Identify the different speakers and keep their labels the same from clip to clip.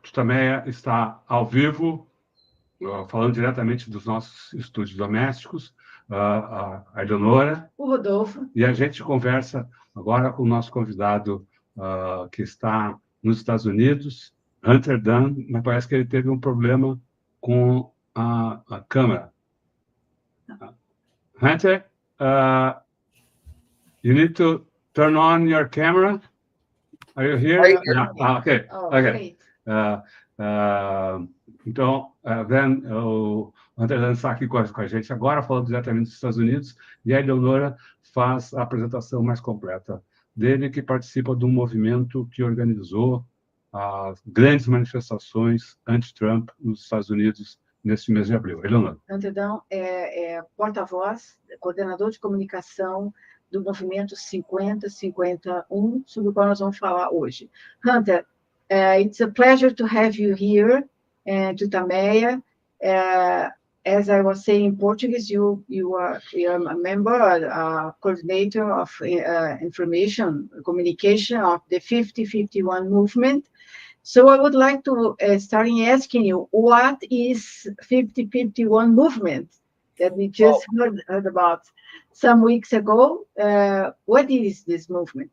Speaker 1: TUTAMÉIA está ao vivo, falando diretamente dos nossos estúdios domésticos, a Eleonora,
Speaker 2: o Rodolfo,
Speaker 1: e a gente conversa agora com o nosso convidado que está nos Estados Unidos, Hunter Dunn, mas parece que ele teve um problema com a câmera. Hunter, you need to turn on your camera. Are you here?
Speaker 3: Right.
Speaker 1: Yeah. Okay.
Speaker 2: Oh,
Speaker 1: Okay.
Speaker 2: great.
Speaker 1: Então, o Hunter Dunn está aqui com a gente agora, falando diretamente dos Estados Unidos, e a Eleonora faz a apresentação mais completa dele, que participa de um movimento que organizou as grandes manifestações anti-Trump nos Estados Unidos neste mês de abril. Eleonora.
Speaker 2: Hunter Dunn é porta-voz, coordenador de comunicação do movimento 50-51, sobre o qual nós vamos falar hoje. Hunter, it's a pleasure to have you here, TUTAMÉIA. As I was saying in Portuguese, you are a member, a coordinator of information communication of the 50-51 movement. So I would like to start asking you, what is 50-51 movement that we just heard about some weeks ago? What is this movement?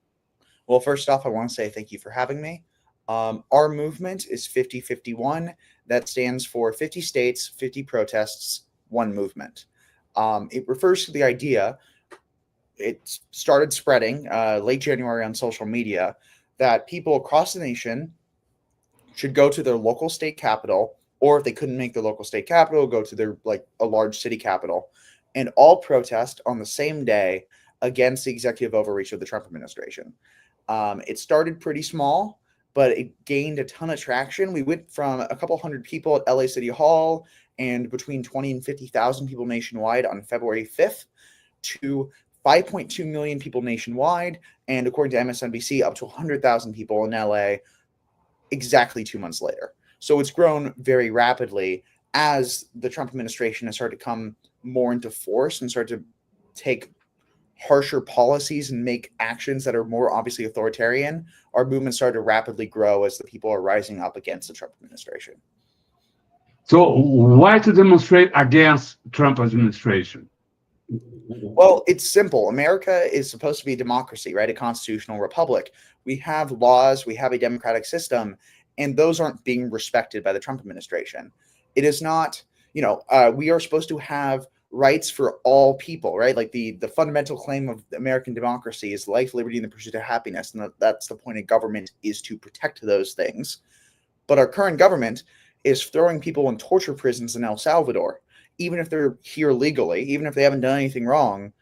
Speaker 3: Well, first off, I want to say thank you for having me. Our movement is 50-51. That stands for 50 states, 50 protests, one movement. It refers to the idea, it started spreading late January on social media, that people across the nation should go to their local state capital, or if they couldn't make their local state capital, go to their a large city capital, and all protest on the same day against the executive overreach of the Trump administration. It started pretty small, but it gained a ton of traction. We went from a couple hundred people at LA City Hall and between 20 and 50,000 people nationwide on February 5th to 5.2 million people nationwide, and according to MSNBC, up to 100,000 people in LA exactly 2 months later. So it's grown very rapidly as the Trump administration has started to come more into force and start to take harsher policies and make actions that are more obviously authoritarian. Our movement started to rapidly grow as the people are rising up against the Trump administration.
Speaker 1: So why to demonstrate against Trump administration?
Speaker 3: Well, it's simple. America is supposed to be a democracy, right? A constitutional republic. We have laws, we have a democratic system, and those aren't being respected by the Trump administration. It is not, we are supposed to have rights for all people, right? Like the fundamental claim of American democracy is life, liberty, and the pursuit of happiness. And that's the point of government, is to protect those things. But our current government is throwing people in torture prisons in El Salvador. Even if they're here legally, even if they haven't done anything wrong,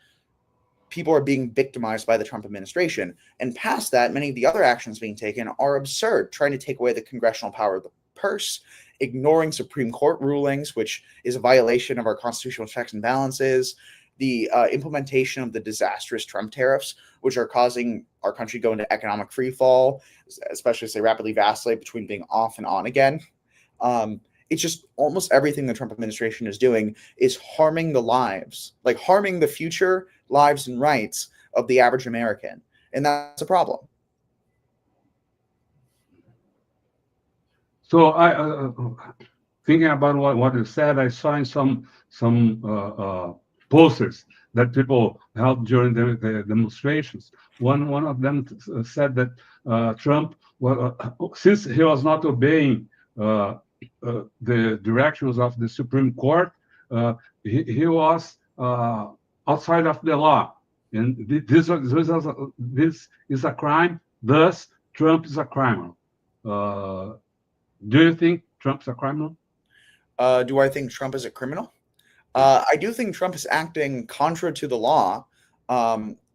Speaker 3: people are being victimized by the Trump administration. And past that, many of the other actions being taken are absurd, trying to take away the congressional power of the purse, ignoring Supreme Court rulings, which is a violation of our constitutional checks and balances, the implementation of the disastrous Trump tariffs, which are causing our country to go into economic freefall, especially as they rapidly vacillate between being off and on again. It's just almost everything the Trump administration is doing is harming the lives, like harming the future lives and rights of the average American. And that's a problem.
Speaker 1: So thinking about what you said, I saw in some posters that people held during the demonstrations. One of them said that Trump, since he was not obeying the directions of the Supreme Court, he was outside of the law, and this is a crime. Thus, Trump is a criminal. Do you think Trump's a criminal?
Speaker 3: Do I think Trump is a criminal? I do think Trump is acting contra to the law.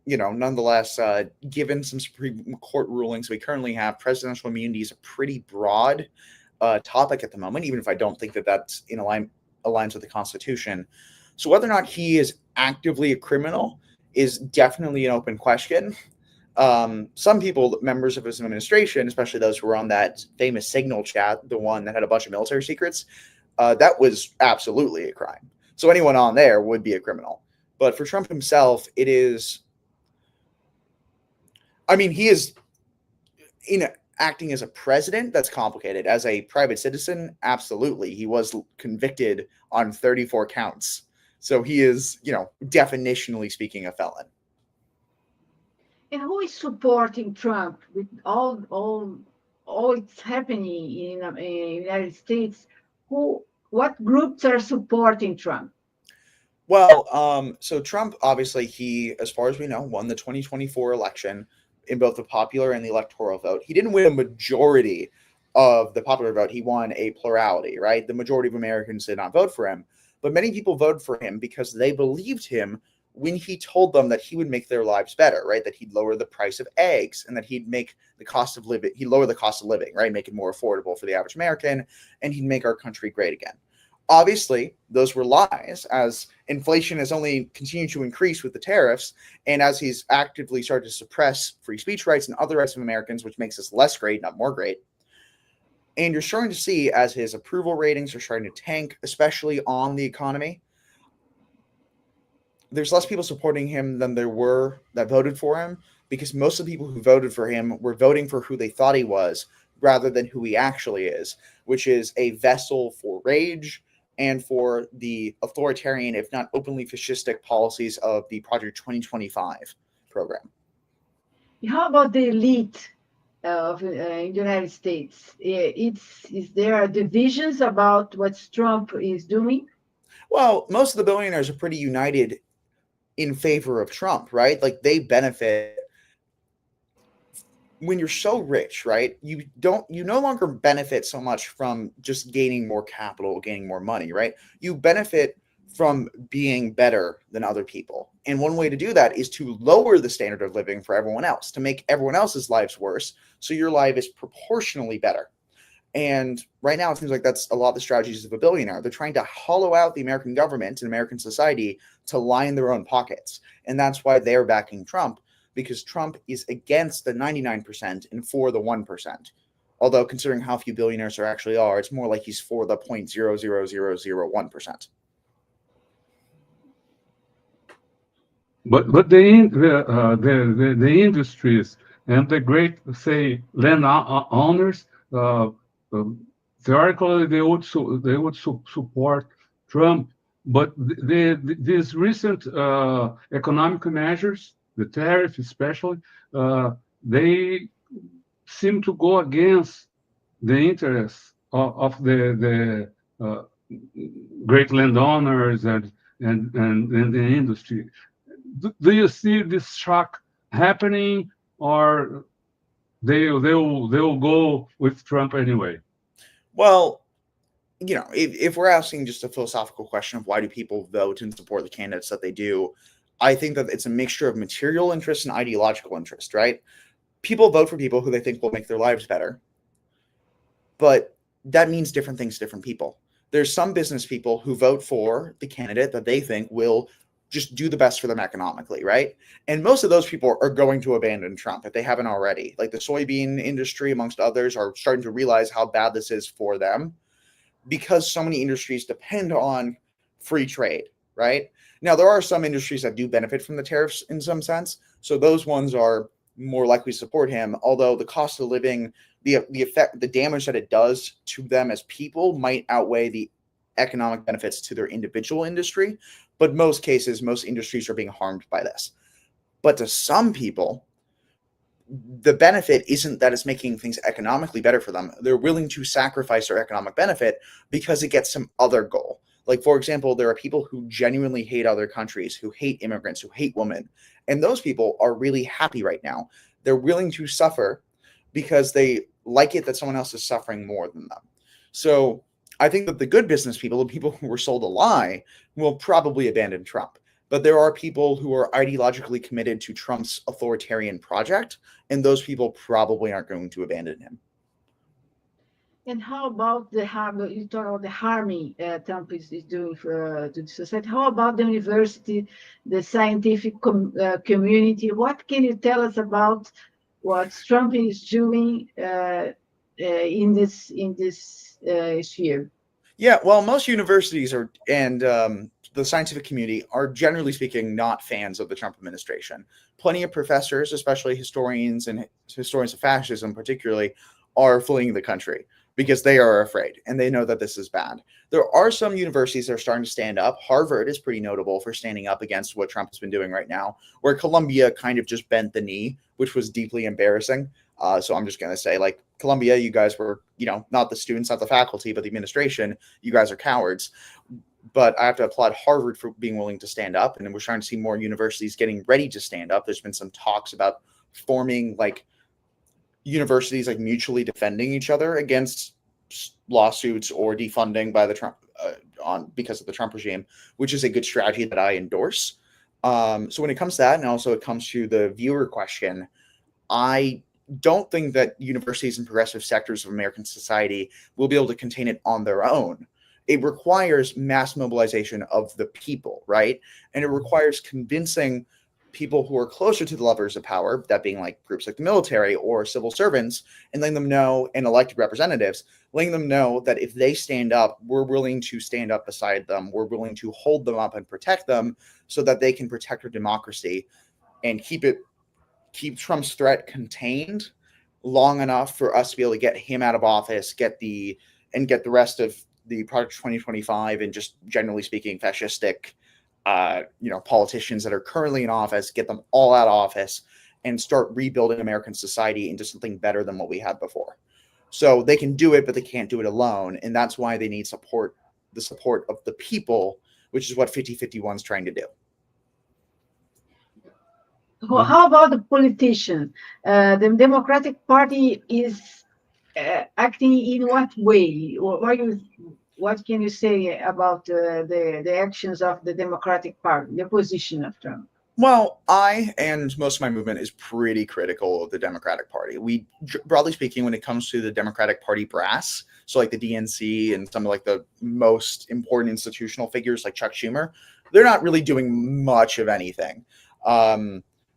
Speaker 3: Nonetheless, given some Supreme Court rulings we currently have, presidential immunity is a pretty broad topic at the moment, even if I don't think that that's aligns with the Constitution. So whether or not he is actively a criminal is definitely an open question. Some people, members of his administration, especially those who were on that famous Signal chat, the one that had a bunch of military secrets, that was absolutely a crime. So anyone on there would be a criminal. But for Trump himself, he is, acting as a president, that's complicated. As a private citizen, absolutely. He was convicted on 34 counts. So he is, definitionally speaking, a felon.
Speaker 2: And who is supporting Trump with all it's happening in the United States? What groups are supporting Trump?
Speaker 3: Well, so Trump, obviously, he, as far as we know, won the 2024 election in both the popular and the electoral vote. He didn't win a majority of the popular vote. He won a plurality, right? The majority of Americans did not vote for him, but many people voted for him because they believed him when he told them that he would make their lives better, right? That he'd lower the price of eggs and that he'd make the cost of living, he'd lower the cost of living, right? Make it more affordable for the average American, and he'd make our country great again. Obviously, those were lies, as inflation has only continued to increase with the tariffs, and as he's actively started to suppress free speech rights and other rights of Americans, which makes us less great, not more great. And you're starting to see as his approval ratings are starting to tank, especially on the economy, there's less people supporting him than there were that voted for him, because most of the people who voted for him were voting for who they thought he was rather than who he actually is, which is a vessel for rage and for the authoritarian, if not openly fascistic policies of the Project 2025 program.
Speaker 2: How about the elite of the United States? Is there divisions about what Trump is doing?
Speaker 3: Well, most of the billionaires are pretty united in favor of Trump, right? Like, they benefit. When you're so rich, right, you no longer benefit so much from just gaining more capital, gaining more money, right? You benefit from being better than other people. And one way to do that is to lower the standard of living for everyone else, to make everyone else's lives worse, so your life is proportionally better. And right now, it seems like that's a lot of the strategies of a billionaire. They're trying to hollow out the American government and American society to line their own pockets. And that's why they're backing Trump, because Trump is against the 99% and for the 1%. Although, considering how few billionaires there actually are, it's more like he's for the 0.00001%.
Speaker 1: But the industries and the great, say, land owners, theoretically they would support Trump, but these recent economic measures, the tariff especially, they seem to go against the interests of the great landowners and the industry. Do you see this shock happening, or they'll go with Trump anyway?
Speaker 3: Well, if we're asking just a philosophical question of why do people vote and support the candidates that they do, I think that it's a mixture of material interest and ideological interest, right? People vote for people who they think will make their lives better, but that means different things to different people. There's some business people who vote for the candidate that they think will just do the best for them economically, right? And most of those people are going to abandon Trump if they haven't already. Like the soybean industry, amongst others, are starting to realize how bad this is for them because so many industries depend on free trade, right? Now, there are some industries that do benefit from the tariffs in some sense. So those ones are more likely to support him, although the cost of living, the effect, the damage that it does to them as people might outweigh the economic benefits to their individual industry. But most cases, most industries are being harmed by this. But to some people, the benefit isn't that it's making things economically better for them. They're willing to sacrifice their economic benefit because it gets some other goal. Like, for example, there are people who genuinely hate other countries, who hate immigrants, who hate women. And those people are really happy right now. They're willing to suffer because they like it that someone else is suffering more than them. So I think that the good business people, the people who were sold a lie, will probably abandon Trump. But there are people who are ideologically committed to Trump's authoritarian project, and those people probably aren't going to abandon him.
Speaker 2: And how about the harm? You talk about the harming Trump is doing to the society. How about the university, the scientific community? What can you tell us about what Trump is doing in this sphere?
Speaker 3: Yeah, well, most universities and the scientific community are, generally speaking, not fans of the Trump administration. Plenty of professors, especially historians and historians of fascism particularly, are fleeing the country because they are afraid and they know that this is bad. There are some universities that are starting to stand up. Harvard is pretty notable for standing up against what Trump has been doing right now, where Columbia kind of just bent the knee, which was deeply embarrassing. So I'm just going to say, like, Columbia, you guys were, not the students, not the faculty, but the administration. You guys are cowards. But I have to applaud Harvard for being willing to stand up. And we're starting to see more universities getting ready to stand up. There's been some talks about forming like universities like mutually defending each other against lawsuits or defunding by the Trump because of the Trump regime, which is a good strategy that I endorse. So when it comes to that, and also it comes to the viewer question, I don't think that universities and progressive sectors of American society will be able to contain it on their own. It requires mass mobilization of the people, right? And it requires convincing people who are closer to the levers of power, that being like groups like the military or civil servants, and letting them know, and elected representatives, letting them know that if they stand up, we're willing to stand up beside them. We're willing to hold them up and protect them so that they can protect our democracy and keep Trump's threat contained long enough for us to be able to get him out of office, get the rest of the Project 2025 and just generally speaking fascistic politicians that are currently in office, get them all out of office and start rebuilding American society into something better than what we had before. So they can do it, but they can't do it alone. And that's why they need the support of the people, which is what 5051 is trying to do.
Speaker 2: Well, how about the politician? The Democratic Party is acting in what way? What can you say about the actions of the Democratic Party, the position of Trump?
Speaker 3: Well, I and most of my movement is pretty critical of the Democratic Party. We, broadly speaking, when it comes to the Democratic Party brass, so like the DNC and some of like the most important institutional figures like Chuck Schumer, they're not really doing much of anything.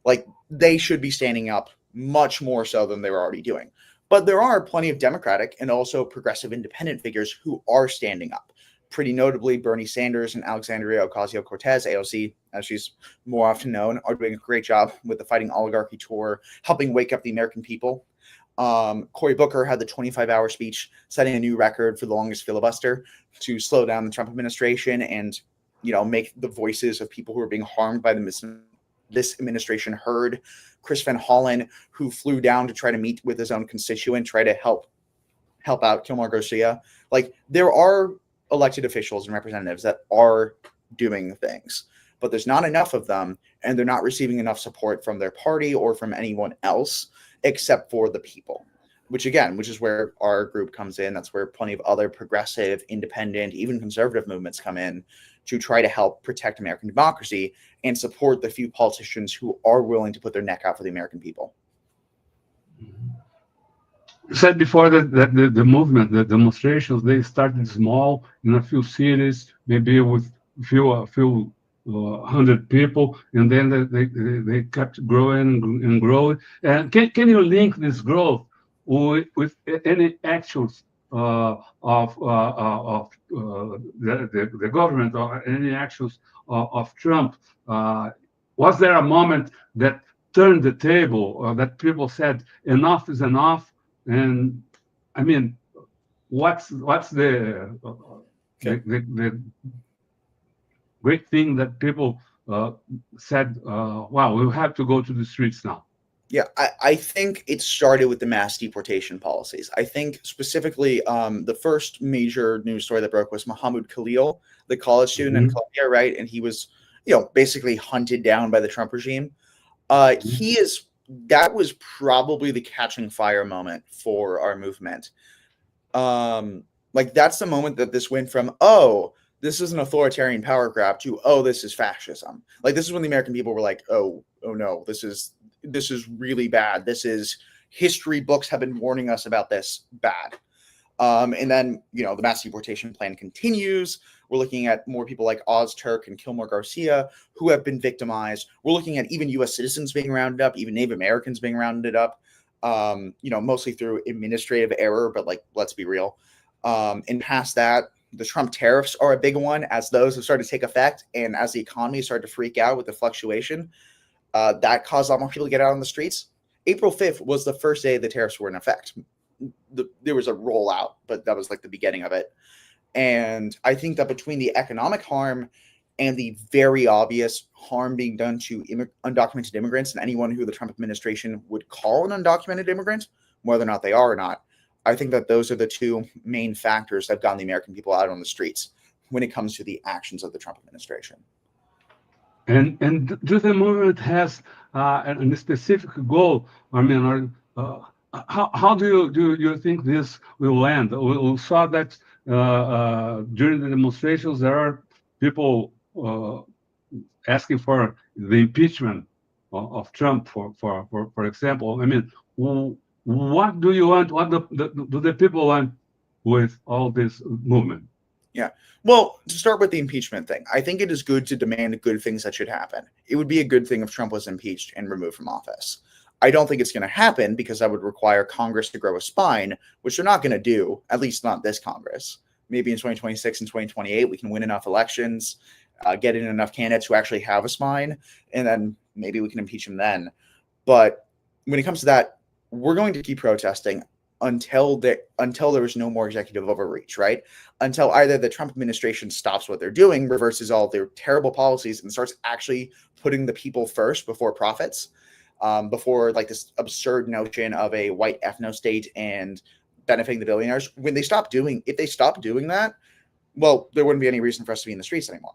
Speaker 3: Like they should be standing up much more so than they were already doing. But there are plenty of Democratic and also progressive independent figures who are standing up. Pretty notably, Bernie Sanders and Alexandria Ocasio-Cortez, AOC, as she's more often known, are doing a great job with the Fighting Oligarchy tour, helping wake up the American people. Cory Booker had the 25-hour speech, setting a new record for the longest filibuster to slow down the Trump administration and, make the voices of people who are being harmed by this administration heard. Chris Van Hollen, who flew down to try to meet with his own constituent, try to help out Kilmore Garcia. Like, there are elected officials and representatives that are doing things, but there's not enough of them, and they're not receiving enough support from their party or from anyone else except for the people, which is where our group comes in. That's where plenty of other progressive, independent, even conservative movements come in to try to help protect American democracy and support the few politicians who are willing to put their neck out for the American people.
Speaker 1: You said before that the movement, the demonstrations, they started small in a few cities, maybe with a few hundred people, and then they kept growing and growing. And can you link this growth with any actions of the government or any actions of Trump? Was there a moment that turned the table, or that people said enough is enough? And I mean, what's the great thing that people said? Wow, we have to go to the streets now.
Speaker 3: Yeah, I think it started with the mass deportation policies. I think specifically the first major news story that broke was Mahmoud Khalil, the college student in Colombia, right? And he was, basically hunted down by the Trump regime. That was probably the catching fire moment for our movement. Like that's the moment that this went from, oh, this is an authoritarian power grab to, oh, this is fascism. Like this is when the American people were like, oh no, this is really bad. This is history books have been warning us about this bad. And then, the mass deportation plan continues. We're looking at more people like Ozturk and Kilmore Garcia who have been victimized. We're looking at even U.S. citizens being rounded up, even Native Americans being rounded up, mostly through administrative error. But let's be real. And past that, the Trump tariffs are a big one as those have started to take effect. And as the economy started to freak out with the fluctuation, that caused a lot more people to get out on the streets. April 5th was the first day the tariffs were in effect. there was a rollout, but that was like the beginning of it. And I think that between the economic harm and the very obvious harm being done to undocumented immigrants and anyone who the Trump administration would call an undocumented immigrant, whether or not they are or not, I think that those are the two main factors that have gotten the American people out on the streets when it comes to the actions of the Trump administration.
Speaker 1: And do the movement has a specific goal? I mean, how do you think this will end? We saw that during the demonstrations, there are people asking for the impeachment of Trump, for example. I mean, what do you want? What do the people want with all this movement?
Speaker 3: Yeah. Well, to start with the impeachment thing, I think it is good to demand good things that should happen. It would be a good thing if Trump was impeached and removed from office. I don't think it's going to happen because that would require Congress to grow a spine, which they're not going to do, at least not this Congress. Maybe in 2026 and 2028, we can win enough elections, get in enough candidates who actually have a spine, and then maybe we can impeach him then. But when it comes to that, we're going to keep protesting until there is no more executive overreach, right? Until either the Trump administration stops what they're doing, reverses all their terrible policies, and starts actually putting the people first before profits, before like this absurd notion of a white ethno state and benefiting the billionaires. If they stop doing that, well, there wouldn't be any reason for us to be in the streets anymore.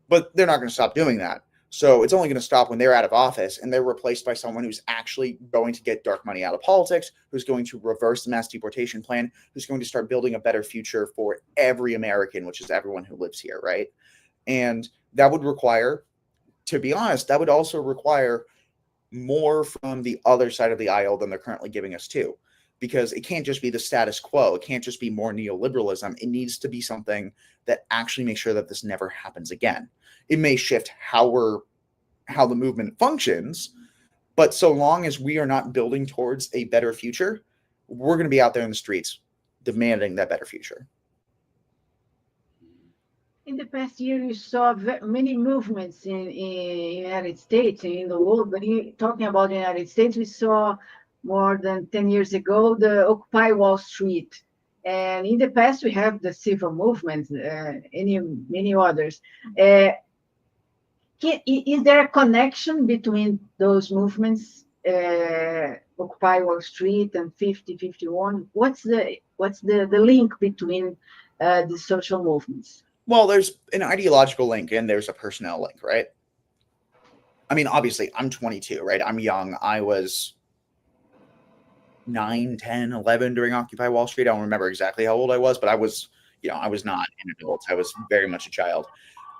Speaker 3: But they're not going to stop doing that. So it's only going to stop when they're out of office and they're replaced by someone who's actually going to get dark money out of politics, who's going to reverse the mass deportation plan, who's going to start building a better future for every American, which is everyone who lives here, right? And that would require, to be honest, that would also require more from the other side of the aisle than they're currently giving us too. Because it can't just be the status quo. It can't just be more neoliberalism. It needs to be something that actually makes sure that this never happens again. It may shift how the movement functions, but so long as we are not building towards a better future, we're going to be out there in the streets demanding that better future.
Speaker 2: In the past year, you saw many movements in the United States and in the world, but talking about the United States, we saw more than 10 years ago, the Occupy Wall Street. And in the past, we have the civil movement, many others. Is there a connection between those movements, Occupy Wall Street and 50-51? What's the link between the social movements?
Speaker 3: Well, there's an ideological link and there's a personnel link, right? I mean, obviously, I'm 22, right? I'm young. I was 9, 10, 11 during Occupy Wall Street. I don't remember exactly how old I was, but I was not an adult. I was very much a child.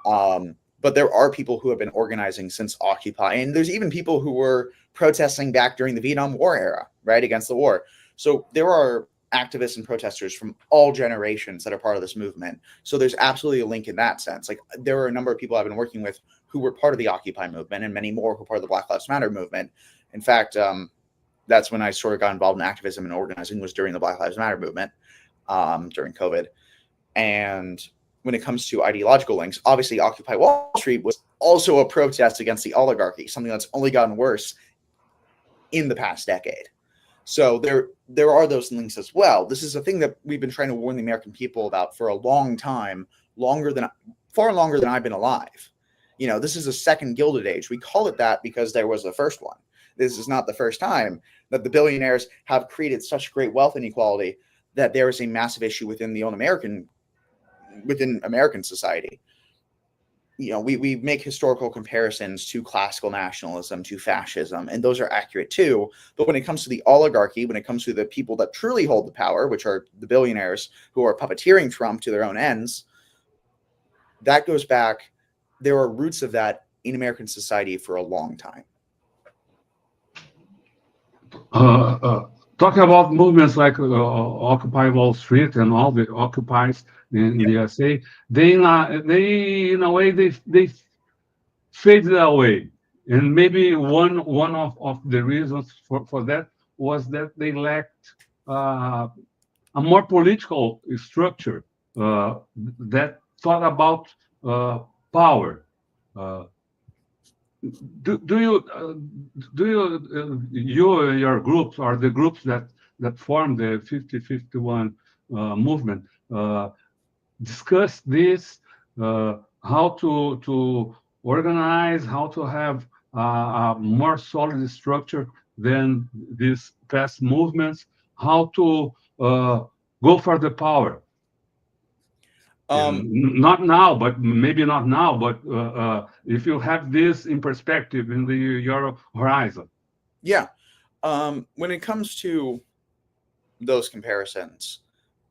Speaker 3: But there are people who have been organizing since Occupy, and there's even people who were protesting back during the Vietnam War era, right, against the war. So there are activists and protesters from all generations that are part of this movement. So there's absolutely a link in that sense. Like there are a number of people I've been working with who were part of the Occupy movement, and many more who were part of the Black Lives Matter movement. In fact, that's when I sort of got involved in activism and organizing, was during the Black Lives Matter movement, during COVID. And when it comes to ideological links, obviously Occupy Wall Street was also a protest against the oligarchy, something that's only gotten worse in the past decade. So there are those links as well. This is a thing that we've been trying to warn the American people about for a long time, far longer than I've been alive. You know, this is a second Gilded Age. We call it that because there was the first one. This is not the first time that the billionaires have created such great wealth inequality that there is a massive issue within American society. You know, we make historical comparisons to classical nationalism, to fascism, and those are accurate too. But when it comes to the oligarchy, when it comes to the people that truly hold the power, which are the billionaires who are puppeteering Trump to their own ends, that goes back. There are roots of that in American society for a long time.
Speaker 1: Talking about movements like Occupy Wall Street and all the occupies in the USA, they in a way they faded away, and maybe one of the reasons for that was that they lacked a more political structure that thought about power. Do you and your groups are the groups that that formed the 50-51 movement discussed this, how to organize, how to have a more solid structure than these past movements, how to go for the power. Not now, but maybe not now, but if you have this in perspective in your horizon.
Speaker 3: Yeah. When it comes to those comparisons,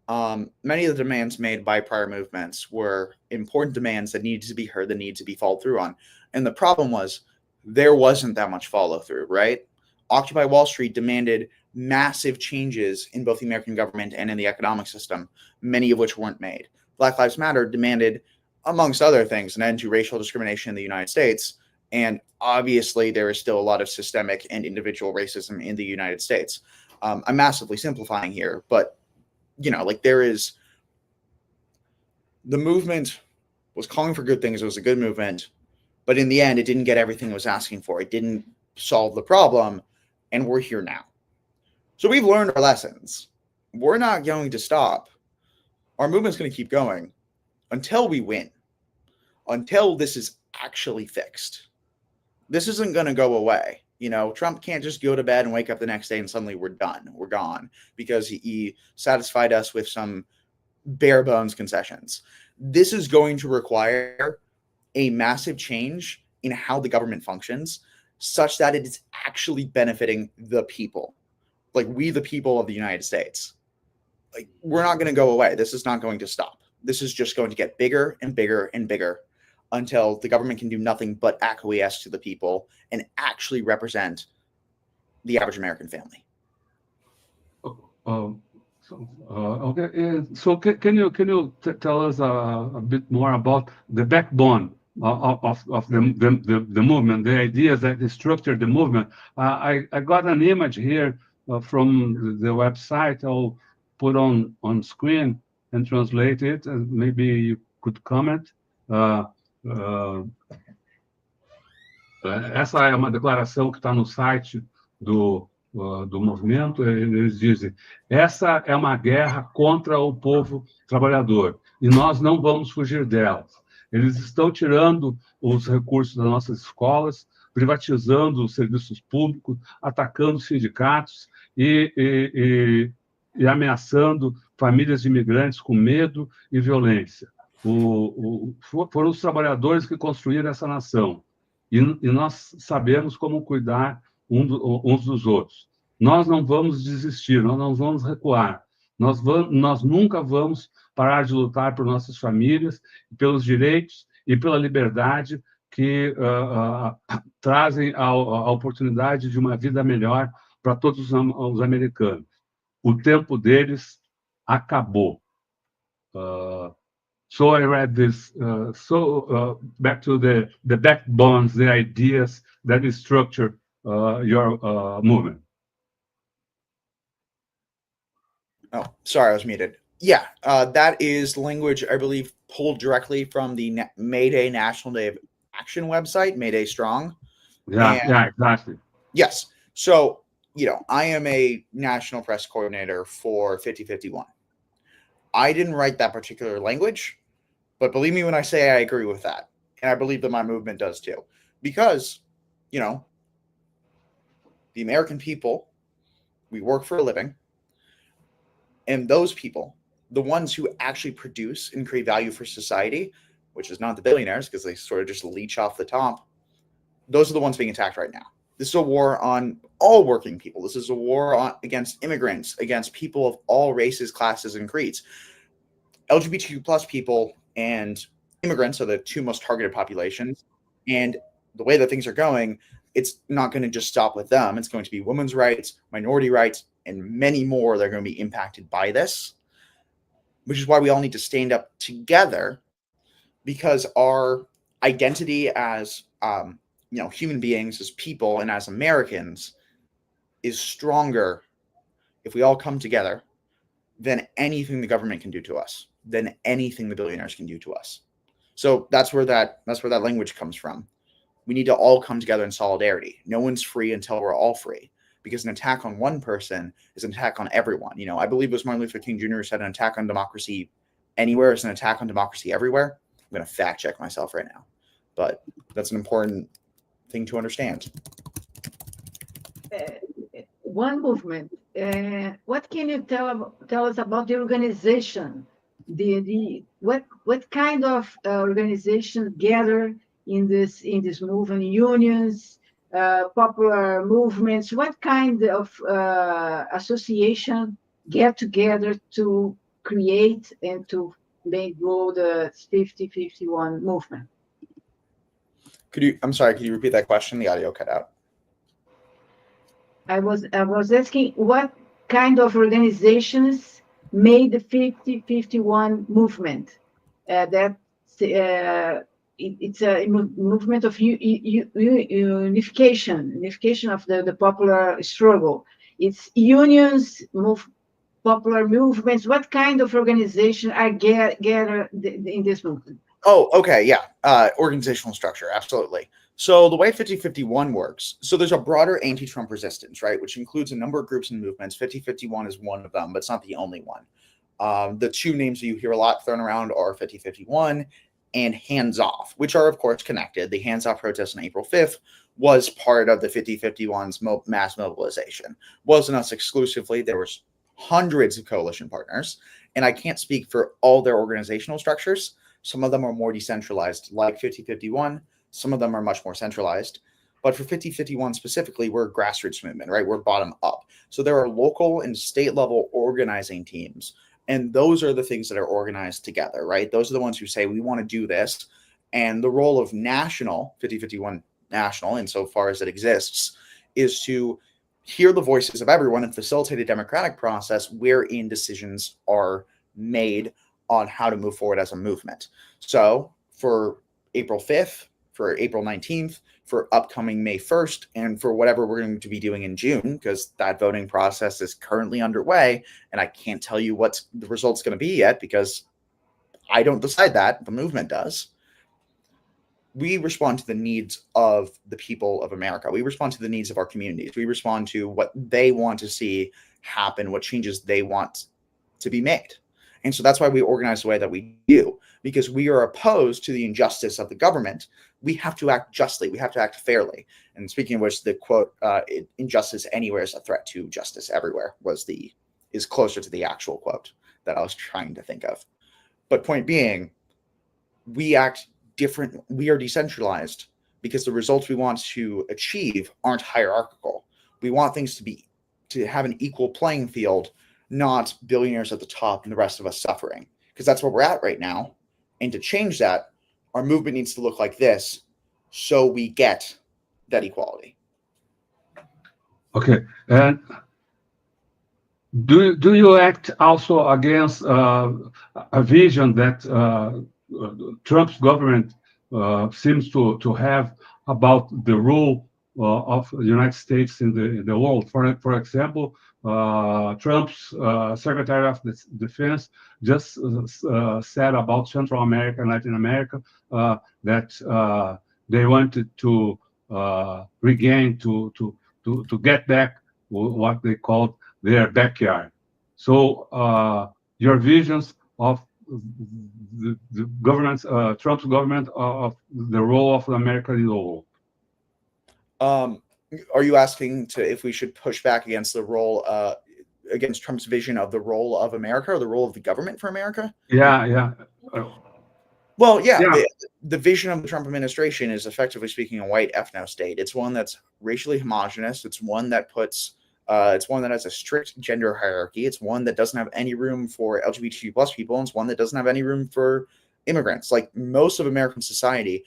Speaker 3: many of the demands made by prior movements were important demands that needed to be heard, that needed to be followed through on. And the problem was there wasn't that much follow through, right? Occupy Wall Street demanded massive changes in both the American government and in the economic system, many of which weren't made. Black Lives Matter demanded, amongst other things, an end to racial discrimination in the United States. And obviously, there is still a lot of systemic and individual racism in the United States. I'm massively simplifying here, but there is, the movement was calling for good things. It was a good movement, but in the end, it didn't get everything it was asking for. It didn't solve the problem, and we're here now. So we've learned our lessons. We're not going to stop. Our movement's going to keep going until we win, until this is actually fixed. This isn't going to go away. Trump can't just go to bed and wake up the next day and suddenly we're done. We're gone because he satisfied us with some bare bones concessions. This is going to require a massive change in how the government functions such that it is actually benefiting the people, like we, the people of the United States. Like, we're not going to go away. This is not going to stop. This is just going to get bigger and bigger and bigger until the government can do nothing but acquiesce to the people and actually represent the average American family.
Speaker 1: Okay. So can you tell us a bit more about the backbone of the movement, the ideas that structured the movement? I got an image here from the website. I'll put on screen and translate it, and maybe you could comment. Essa é uma declaração que está no site do movimento. Eles dizem: essa é uma guerra contra o povo trabalhador e nós não vamos fugir dela. Eles estão tirando os recursos das nossas escolas, privatizando os serviços públicos, atacando os sindicatos e ameaçando famílias de imigrantes com medo e violência. Foram os trabalhadores que construíram essa nação. E nós sabemos como cuidar uns dos outros. Nós não vamos desistir, nós não vamos recuar. Nós nunca vamos parar de lutar por nossas famílias, pelos direitos e pela liberdade que trazem a oportunidade de uma vida melhor para todos os americanos. O tempo deles acabou. So I read this. Back to the backbones, the ideas that structure your movement.
Speaker 3: Oh, sorry, I was muted. Yeah, that is language, I believe, pulled directly from the May Day National Day of Action website, Mayday Strong.
Speaker 1: Yeah, exactly.
Speaker 3: Yes. So, I am a national press coordinator for 5051. I didn't write that particular language, but believe me when I say I agree with that. And I believe that my movement does too. Because, the American people, we work for a living. And those people, the ones who actually produce and create value for society, which is not the billionaires because they sort of just leech off the top, those are the ones being attacked right now. This is a war on all working people. This is a war against immigrants, against people of all races, classes, and creeds. LGBTQ plus people and immigrants are the two most targeted populations. And the way that things are going, it's not going to just stop with them. It's going to be women's rights, minority rights, and many more that are going to be impacted by this, which is why we all need to stand up together, because our identity as human beings, as people, and as Americans is stronger if we all come together than anything the government can do to us, than anything the billionaires can do to us. So that's where that language comes from. We need to all come together in solidarity. No one's free until we're all free. because an attack on one person is an attack on everyone. You know, I believe it was Martin Luther King Jr. who said an attack on democracy anywhere is an attack on democracy everywhere. I'm going to fact check myself right now, but that's an important thing to understand.
Speaker 2: One movement. What can you tell us about the organization? What kind of organization gather in this movement? Unions, popular movements. What kind of association get together to create and to make grow the 50-51 movement?
Speaker 3: I'm sorry, could you repeat that question? The audio cut out.
Speaker 2: I was asking what kind of organizations made the 50-51 movement. It's a movement of unification of the popular struggle. It's unions, popular movements. What kind of organization are gathered in this movement?
Speaker 3: Oh, okay, yeah. Organizational structure, absolutely. So the way 50-51 works, so there's a broader anti-Trump resistance, right, which includes a number of groups and movements. 50-51 is one of them, but it's not the only one. The two names that you hear a lot thrown around are 50-51 and Hands Off, which are, of course, connected. The Hands Off protest on April 5th was part of the 50-51's mass mobilization. Wasn't us exclusively. There was hundreds of coalition partners, and I can't speak for all their organizational structures. Some of them are more decentralized, like 50-51. Some of them are much more centralized. But for 50-51 specifically, we're a grassroots movement, right? We're bottom up. So there are local and state level organizing teams. And those are the things that are organized together, right? Those are the ones who say, we want to do this. And the role of national, 50-51 national, insofar as it exists, is to hear the voices of everyone and facilitate a democratic process wherein decisions are made on how to move forward as a movement. So for April 5th, for April 19th, for upcoming May 1st, and for whatever we're going to be doing in June, because that voting process is currently underway, and I can't tell you what the result's going to be yet because I don't decide that, the movement does. We respond to the needs of the people of America. We respond to the needs of our communities. We respond to what they want to see happen, what changes they want to be made. And so that's why we organize the way that we do, because we are opposed to the injustice of the government. We have to act justly. We have to act fairly. And speaking of which, the quote, injustice anywhere is a threat to justice everywhere is closer to the actual quote that I was trying to think of. But point being, we act different. We are decentralized because the results we want to achieve aren't hierarchical. We want things to have an equal playing field, not billionaires at the top and the rest of us suffering, because that's where we're at right now. And to change that, our movement needs to look like this so we get that equality.
Speaker 1: Okay. And do you act also against a vision that Trump's government seems to have about the role of the United States in the world? For example, Trump's Secretary of Defense just said about Central America and Latin America that they wanted to regain, to get back what they called their backyard. So your visions of the government, Trump's government, of the role of America in the world.
Speaker 3: Are you asking if we should push back against the role, against Trump's vision of the role of America or the role of the government for America?
Speaker 1: Yeah.
Speaker 3: Well, yeah. The vision of the Trump administration is, effectively speaking, a white ethno state. It's one that's racially homogenous. It's one that has a strict gender hierarchy. It's one that doesn't have any room for LGBTQ plus people. And it's one that doesn't have any room for immigrants. Like most of American society,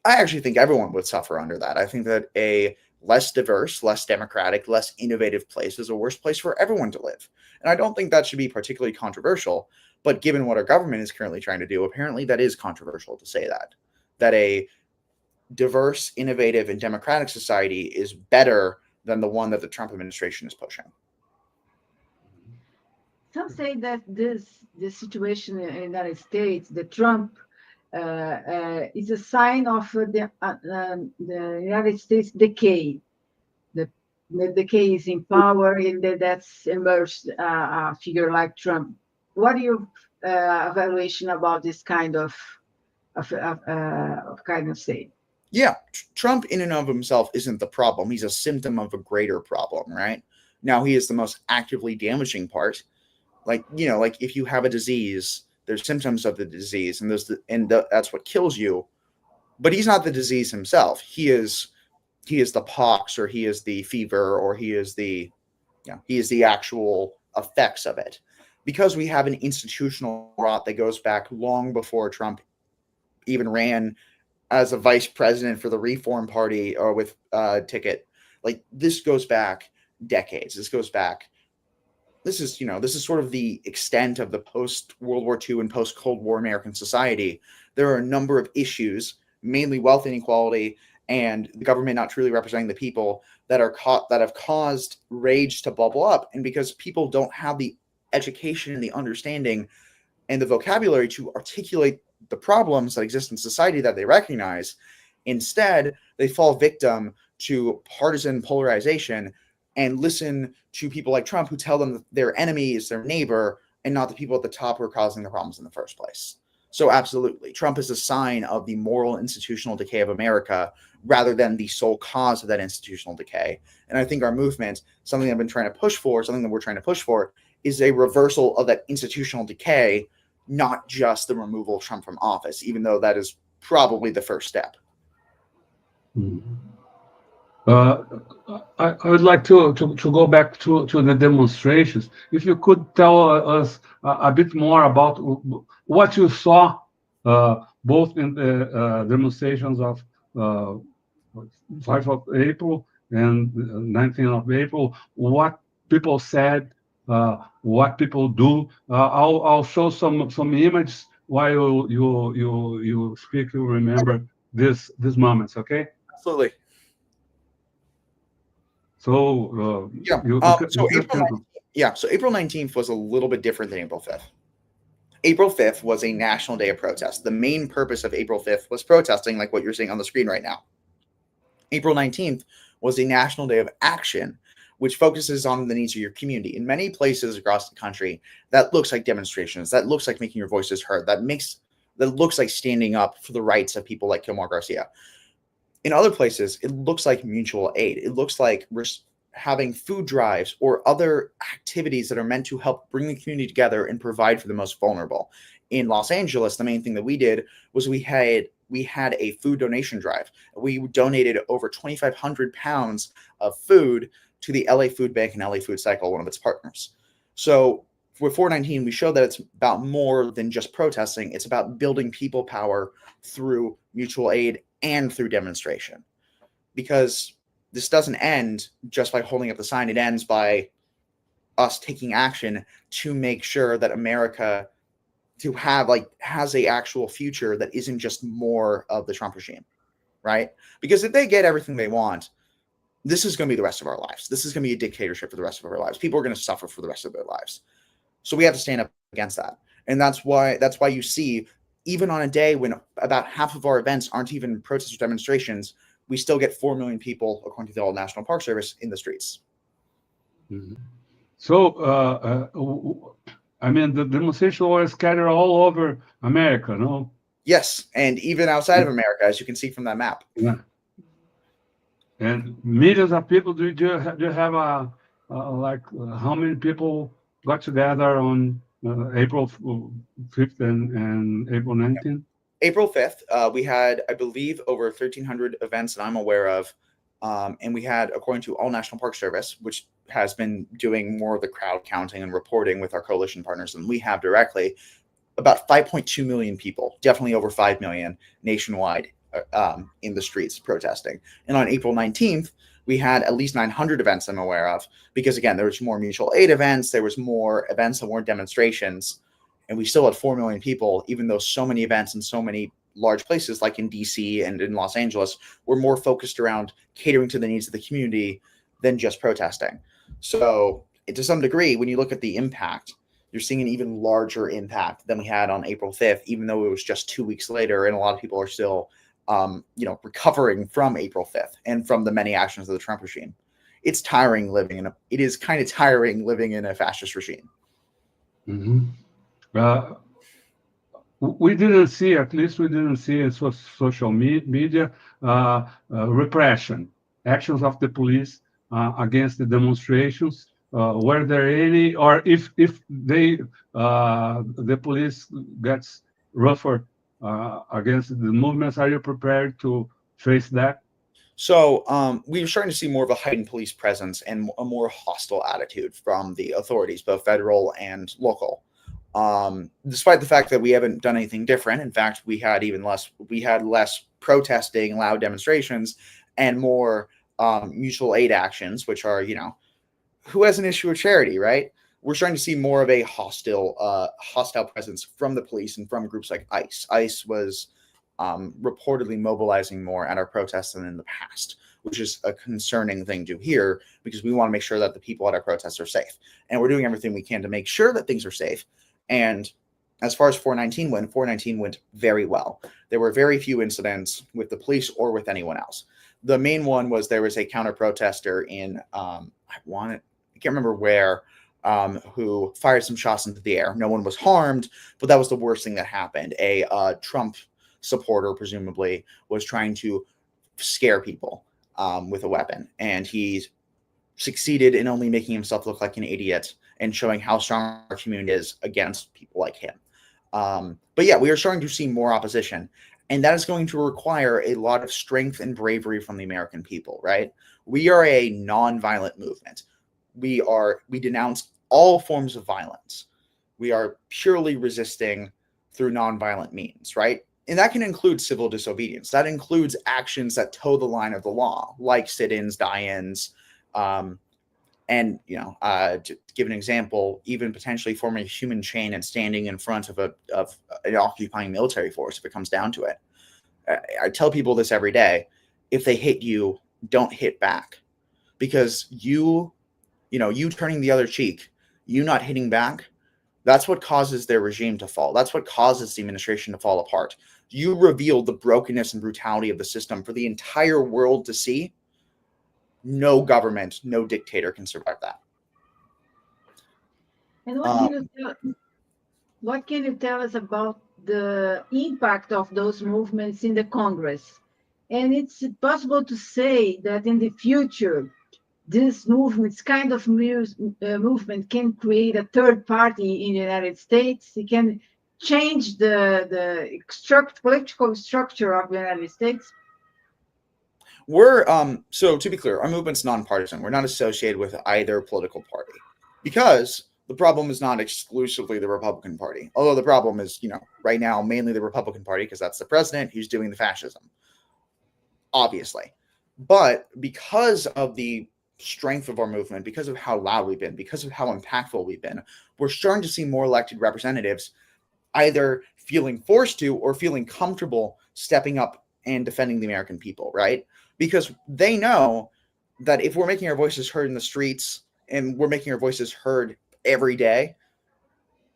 Speaker 3: I actually think everyone would suffer under that. I think that a less diverse, less democratic, less innovative place is a worse place for everyone to live. And I don't think that should be particularly controversial. But given what our government is currently trying to do, apparently that is controversial to say that a diverse, innovative, and democratic society is better than the one that the Trump administration is pushing.
Speaker 2: Some say that this situation in the United States, the Trump, is a sign of the United States decay. the decay is in power, and that's emerged a figure like Trump. What are your evaluation about this kind of say?
Speaker 3: Yeah, Trump in and of himself isn't the problem. He's a symptom of a greater problem, right? Now, he is the most actively damaging part. Like, like if you have a disease, there's symptoms of the disease, and that's what kills you. But he's not the disease himself. He is the pox, or he is the fever, or he is the actual effects of it. Because we have an institutional rot that goes back long before Trump even ran as a vice president for the Reform Party or with ticket. Like, this goes back decades. This is sort of the extent of the post-World War II and post-Cold War American society. There are a number of issues, mainly wealth inequality and the government not truly representing the people, that have caused rage to bubble up. And because people don't have the education and the understanding and the vocabulary to articulate the problems that exist in society that they recognize, instead they fall victim to partisan polarization and listen to people like Trump who tell them that their enemy is their neighbor and not the people at the top who are causing the problems in the first place. So absolutely, Trump is a sign of the moral institutional decay of America rather than the sole cause of that institutional decay. And I think our movement, something that we're trying to push for, is a reversal of that institutional decay, not just the removal of Trump from office, even though that is probably the first step.
Speaker 1: I would like to go back to the demonstrations. If you could tell us a bit more about what you saw, both in the demonstrations of 5th of April and 19th of April, what people said, what people do. I'll show some images while you speak. You remember these moments, okay?
Speaker 3: Absolutely.
Speaker 1: So
Speaker 3: So April 19th was a little bit different than April 5th. April 5th was a national day of protest. The main purpose of April 5th was protesting, like what you're seeing on the screen right now. April 19th was a national day of action, which focuses on the needs of your community. In many places across the country, that looks like demonstrations. That looks like making your voices heard. That looks like standing up for the rights of people like Kilmore Garcia. In other places, it looks like mutual aid. It looks like we're having food drives or other activities that are meant to help bring the community together and provide for the most vulnerable. In Los Angeles, the main thing that we did was we had a food donation drive. We donated over 2,500 pounds of food to the LA Food Bank and LA Food Cycle, one of its partners. So with 419, we showed that it's about more than just protesting. It's about building people power through mutual aid and through demonstration, because this doesn't end just by holding up the sign. It ends by us taking action to make sure that America has a actual future that isn't just more of the Trump regime, right? Because if they get everything they want, this is going to be the rest of our lives. This is going to be a dictatorship for the rest of our lives. People are going to suffer for the rest of their lives. So we have to stand up against that. And that's why you see, even on a day when about half of our events aren't even protests or demonstrations, we still get 4 million people, according to the Old National Park Service, in the streets.
Speaker 1: Mm-hmm. So, the demonstration was scattered all over America, no?
Speaker 3: Yes, and even outside of America, as you can see from that map.
Speaker 1: Yeah. And millions of people. Do you have how many people got together on April 5th and April 19th?
Speaker 3: April 5th, we had, I believe, over 1,300 events that I'm aware of. And we had, according to All National Park Service, which has been doing more of the crowd counting and reporting with our coalition partners than we have directly, about 5.2 million people, definitely over 5 million nationwide in the streets protesting. And on April 19th, we had at least 900 events I'm aware of, because, again, there was more mutual aid events. There was more events that weren't demonstrations. And we still had 4 million people, even though so many events in so many large places like in DC and in Los Angeles were more focused around catering to the needs of the community than just protesting. So to some degree, when you look at the impact, you're seeing an even larger impact than we had on April 5th, even though it was just 2 weeks later. And a lot of people are still, recovering from April 5th and from the many actions of the Trump regime. it's tiring living in it is kind of tiring living in a fascist regime.
Speaker 1: We didn't see, at least we didn't see in social media, repression, actions of the police against the demonstrations. Were there any, or if they the police gets rougher against the movements, are you prepared to face that?
Speaker 3: So we're starting to see more of a heightened police presence and a more hostile attitude from the authorities, both federal and local. Despite the fact that we haven't done anything different. In fact, we had less protesting, loud demonstrations, and more mutual aid actions, which are, who has an issue with charity, right? We're starting to see more of a hostile presence from the police and from groups like ICE. ICE was reportedly mobilizing more at our protests than in the past, which is a concerning thing to hear, because we want to make sure that the people at our protests are safe. And we're doing everything we can to make sure that things are safe. And as far as 419 went very well. There were very few incidents with the police or with anyone else. The main one was there was a counter protester in, I can't remember where, who fired some shots into the air. No one was harmed, but that was the worst thing that happened. A Trump supporter, presumably, was trying to scare people with a weapon, and he succeeded in only making himself look like an idiot and showing how strong our community is against people like him. But yeah, we are starting to see more opposition, and that is going to require a lot of strength and bravery from the American people, right? We are a non-violent movement. We denounce all forms of violence. We are purely resisting through non-violent means, right? And that can include civil disobedience. That includes actions that toe the line of the law, like sit-ins, die-ins, and to give an example, even potentially forming a human chain and standing in front of an occupying military force if it comes down to it. I tell people this every day: if they hit you, don't hit back, because you turning the other cheek, you not hitting back, that's what causes their regime to fall. That's what causes the administration to fall apart. You reveal the brokenness and brutality of the system for the entire world to see. No government, no dictator can survive that.
Speaker 2: And what can you tell us about the impact of those movements in the Congress? And it's possible to say that in the future, this kind of movement can create a third party in the United States. It can change the political structure of the United States.
Speaker 3: So to be clear, our movement's nonpartisan. We're not associated with either political party, because the problem is not exclusively the Republican Party. Although the problem is, right now, mainly the Republican Party, because that's the president who's doing the fascism, obviously. But because of the strength of our movement, because of how loud we've been, because of how impactful we've been, we're starting to see more elected representatives either feeling forced to or feeling comfortable stepping up and defending the American people, right? Because they know that if we're making our voices heard in the streets, and we're making our voices heard every day,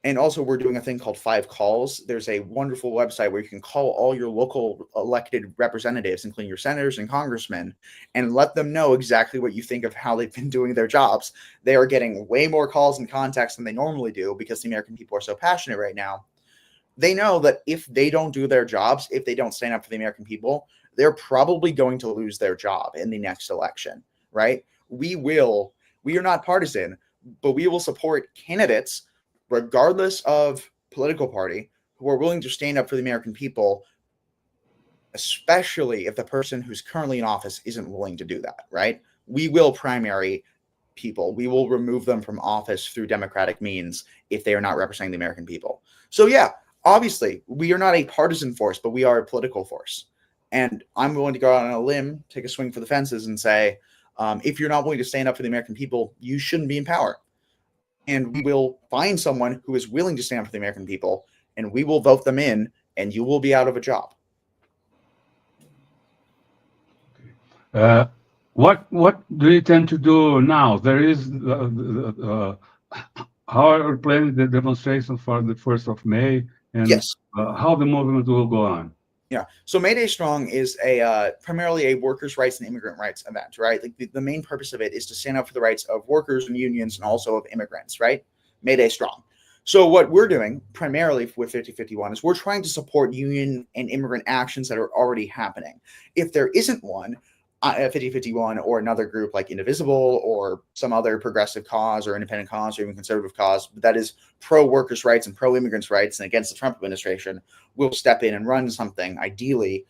Speaker 3: and also we're doing a thing called 5 calls. There's a wonderful website where you can call all your local elected representatives, including your senators and congressmen, and let them know exactly what you think of how they've been doing their jobs. They are getting way more calls and contacts than they normally do, because the American people are so passionate right now. They know that if they don't do their jobs, if they don't stand up for the American people, they're probably going to lose their job in the next election, right? We are not partisan, but we will support candidates, regardless of political party, who are willing to stand up for the American people, especially if the person who's currently in office isn't willing to do that, right? We will primary people. We will remove them from office through democratic means if they are not representing the American people. So yeah, obviously, we are not a partisan force, but we are a political force. And I'm willing to go out on a limb, take a swing for the fences, and say, if you're not willing to stand up for the American people, you shouldn't be in power. And we will find someone who is willing to stand up for the American people, and we will vote them in, and you will be out of a job.
Speaker 1: What do you intend to do now? There is how are planning the demonstration for the 1st of May, and
Speaker 3: yes.
Speaker 1: How the movement will go on?
Speaker 3: Yeah. So May Day Strong is a primarily a workers' rights and immigrant rights event, right? Like the main purpose of it is to stand up for the rights of workers and unions and also of immigrants, right? May Day Strong. So what we're doing primarily with 5051 is we're trying to support union and immigrant actions that are already happening. If there isn't one, 5051 or another group like Indivisible or some other progressive cause or independent cause or even conservative cause that is pro-workers' rights and pro-immigrants' rights and against the Trump administration will step in and run something ideally.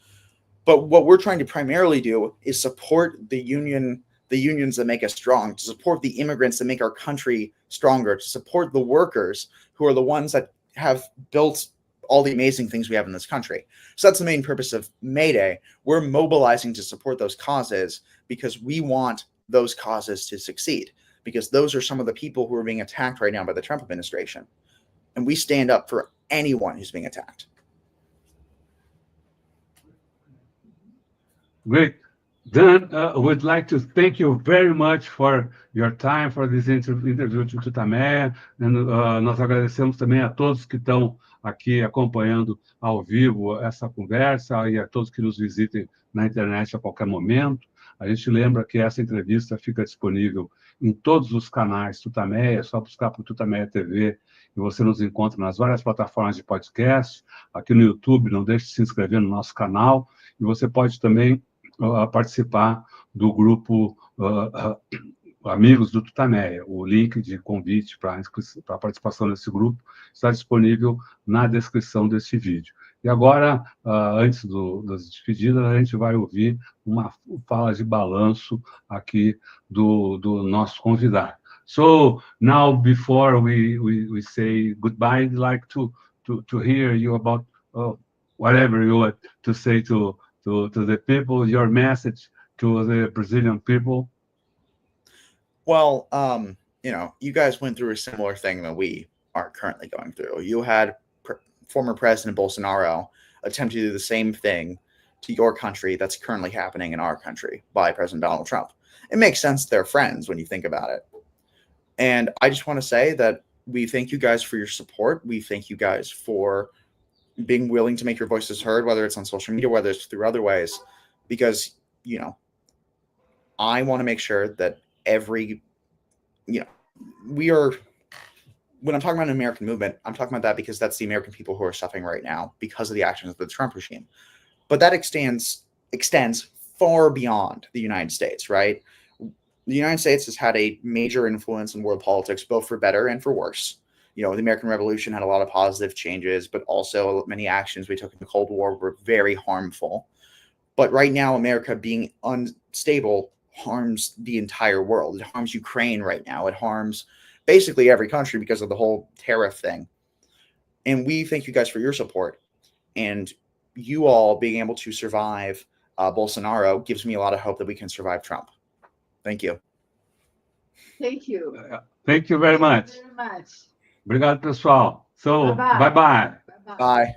Speaker 3: But what we're trying to primarily do is support the unions that make us strong, to support the immigrants that make our country stronger, to support the workers who are the ones that have built all the amazing things we have in this country. So that's the main purpose of May Day. We're mobilizing to support those causes because we want those causes to succeed, because those are some of the people who are being attacked right now by the Trump administration. And we stand up for anyone who's being attacked.
Speaker 1: Great. Dan, we'd like to thank you very much for your time, for this interview to TUTAMÉIA. Nós agradecemos também a todos que estão aqui acompanhando ao vivo essa conversa e a todos que nos visitem na internet a qualquer momento. A gente lembra que essa entrevista fica disponível em todos os canais TUTAMÉIA, é só buscar por TUTAMÉIA TV e você nos encontra nas várias plataformas de podcast. Aqui no YouTube, não deixe de se inscrever no nosso canal e você pode também participar do grupo Amigos do TUTAMÉIA. O link de convite para a participação nesse grupo está disponível na descrição deste vídeo. E agora, antes das despedidas, a gente vai ouvir uma fala de balanço aqui do nosso convidado. So, now, before we say goodbye, I'd like to hear you about whatever you want to say to the people, your message to the Brazilian people.
Speaker 3: Well, you guys went through a similar thing that we are currently going through. You had former President Bolsonaro attempt to do the same thing to your country that's currently happening in our country by President Donald Trump. It makes sense they're friends when you think about it. And I just want to say that we thank you guys for your support. We thank you guys for being willing to make your voices heard, whether it's on social media, whether it's through other ways, because, I want to make sure that we are, when I'm talking about an American movement, I'm talking about that because that's the American people who are suffering right now because of the actions of the Trump regime. But that extends far beyond the United States, right? The United States has had a major influence in world politics, both for better and for worse. The American Revolution had a lot of positive changes, but also many actions we took in the Cold War were very harmful. But right now, America being unstable harms the entire world. It harms Ukraine right now. It harms basically every country because of the whole tariff thing. And we thank you guys for your support. And you all being able to survive Bolsonaro gives me a lot of hope that we can survive Trump. Thank you.
Speaker 2: Thank you.
Speaker 1: Thank you very much.
Speaker 2: Thank you very much.
Speaker 1: Obrigado, pessoal. So, bye-bye.
Speaker 3: Bye.